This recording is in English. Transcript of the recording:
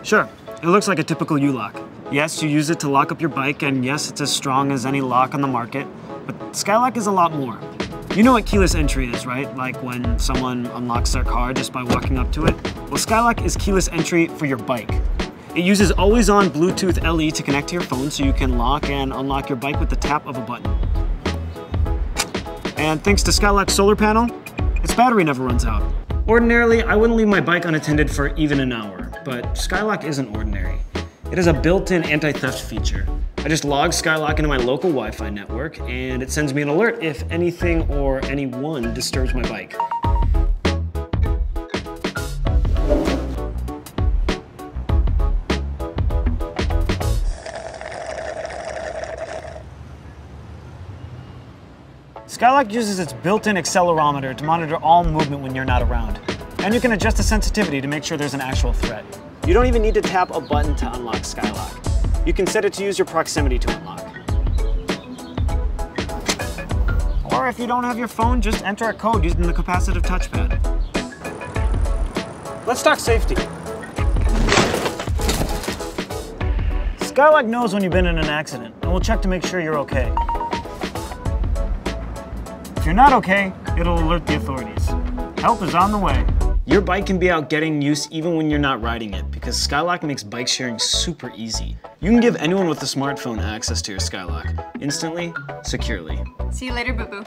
Sure, it looks like a typical U-lock. Yes, you use it to lock up your bike, and yes, it's as strong as any lock on the market, but Skylock is a lot more. You know what keyless entry is, right? Like when someone unlocks their car just by walking up to it? Well, Skylock is keyless entry for your bike. It uses always-on Bluetooth LE to connect to your phone so you can lock and unlock your bike with the tap of a button. And thanks to Skylock's solar panel, its battery never runs out. Ordinarily, I wouldn't leave my bike unattended for even an hour, but Skylock isn't ordinary. It has a built-in anti-theft feature. I just log Skylock into my local Wi-Fi network, and it sends me an alert if anything or anyone disturbs my bike. Skylock uses its built-in accelerometer to monitor all movement when you're not around. And you can adjust the sensitivity to make sure there's an actual threat. You don't even need to tap a button to unlock Skylock. You can set it to use your proximity to unlock. Or if you don't have your phone, just enter a code using the capacitive touchpad. Let's talk safety. Skylock knows when you've been in an accident, and will check to make sure you're okay. If you're not okay, it'll alert the authorities. Help is on the way. Your bike can be out getting use even when you're not riding it, because Skylock makes bike sharing super easy. You can give anyone with a smartphone access to your Skylock, instantly, securely. See you later, boo-boo.